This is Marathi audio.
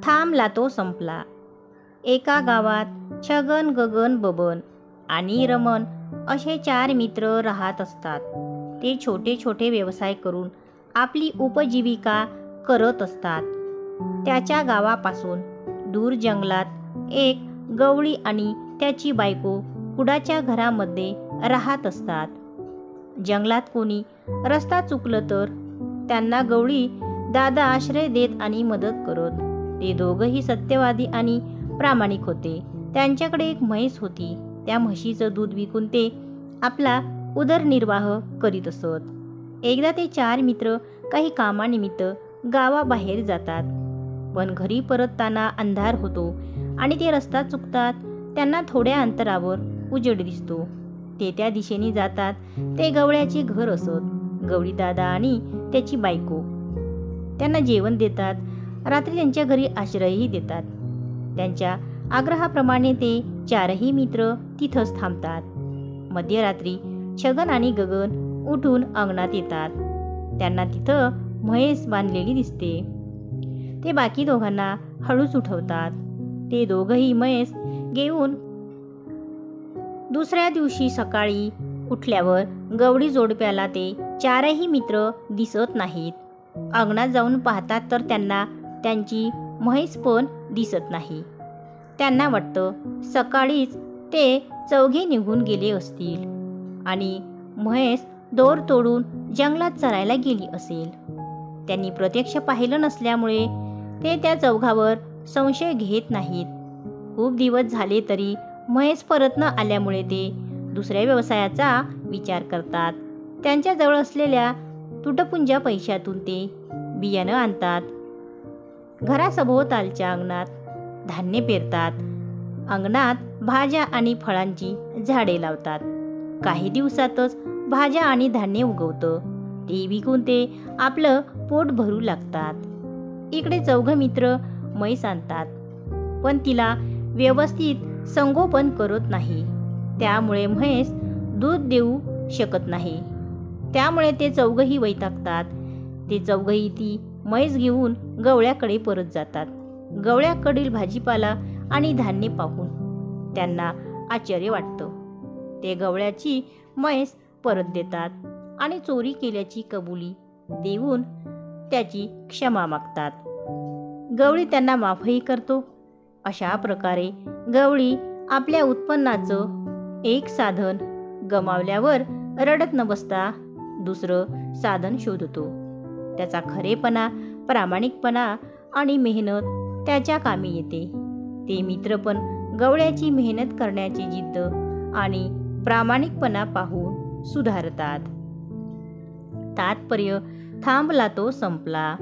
थांबला तो संपला. एका गावात छगन, गगन, बबन आणि रमन असे 4 मित्र राहत असतात. ते छोटे छोटे व्यवसाय करून आपली उपजीविका करत असतात. त्याच्या गावापासून दूर जंगलात एक गवळी आणि त्याची बायको कुडाच्या घरामध्ये राहत असतात. जंगलात कोणी रस्ता चुकलं तर त्यांना गवळी दादा आश्रय देत आणि मदत करत. ते दोघंही सत्यवादी आणि प्रामाणिक होते. त्यांच्याकडे एक म्हैस होती. त्या म्हशीचं दूध विकून ते आपला उदरनिर्वाह करीत असत. एकदा ते 4 मित्र काही कामानिमित्त गावाबाहेर जातात. पण घरी परतताना अंधार होतो आणि ते रस्ता चुकतात. त्यांना थोड्या अंतरावर उजेड दिसतो. ते त्या दिशेने जातात. ते गवळ्याचे घर असत. गवळी दादा आणि त्याची बायको त्यांना जेवण देतात. रात्री त्यांच्या घरी आश्रयही देतात. त्यांच्या आग्रहाप्रमाणे ते 4ही मित्र तिथंच थांबतात. मध्यरात्री छगन आणि गगन उठून अंगणात येतात. त्यांना तिथं म्हैस बांधलेली दिसते. ते बाकी दोघांना हळूच उठवतात. ते दोघंही म्हैस घेऊन दुसऱ्या दिवशी सकाळी उठल्यावर गवळी जोडप्याला ते 4ही मित्र दिसत नाहीत. अंगणात जाऊन पाहतात तर त्यांना त्यांची म्हैस पण दिसत नाही. त्यांना वाटतं सकाळीच ते 4घे निघून गेले असतील आणि म्हैस दोर तोडून जंगलात चरायला गेली असेल. त्यांनी प्रत्यक्ष पाहिलं नसल्यामुळे ते त्या 4घावर संशय घेत नाहीत. खूप दिवस झाले तरी म्हैस परत न आल्यामुळे ते दुसऱ्या व्यवसायाचा विचार करतात. त्यांच्याजवळ असलेल्या तुटपुंज्या पैशातून ते बियाणं आणतात. घरासभोवतालच्या अंगणात धान्य पेरतात. अंगणात भाज्या आणि फळांची झाडे लावतात. काही दिवसातच भाज्या आणि धान्य उगवतं. ते विकून ते आपलं पोट भरू लागतात. इकडे 4 मित्र म्हैस आणतात, पण तिला व्यवस्थित संगोपन करत नाही. त्यामुळे म्हैस दूध देऊ शकत नाही. त्यामुळे ते 4ही वैतागतात. ते 4ही ती म्हैस घेऊन गवळ्याकडे परत जातात. गवळ्याकडील भाजीपाला आणि धान्य पाहून त्यांना आश्चर्य वाटतं. ते गवळ्याची म्हैस परत देतात आणि चोरी केल्याची कबुली देऊन त्याची क्षमा मागतात. गवळी त्यांना माफही करतो. अशा प्रकारे गवळी आपल्या उत्पन्नाचं एक साधन गमावल्यावर रडत न बसता दुसरं साधन शोधतो. त्याचा खरेपणा, प्रामाणिकपणा आणि मेहनत त्याच्या कामी येते. ते मित्र पण गवळ्याची मेहनत करण्याची जिद्द आणि प्रामाणिकपणा पाहून सुधारतात. तात्पर्य: थांबला तो संपला.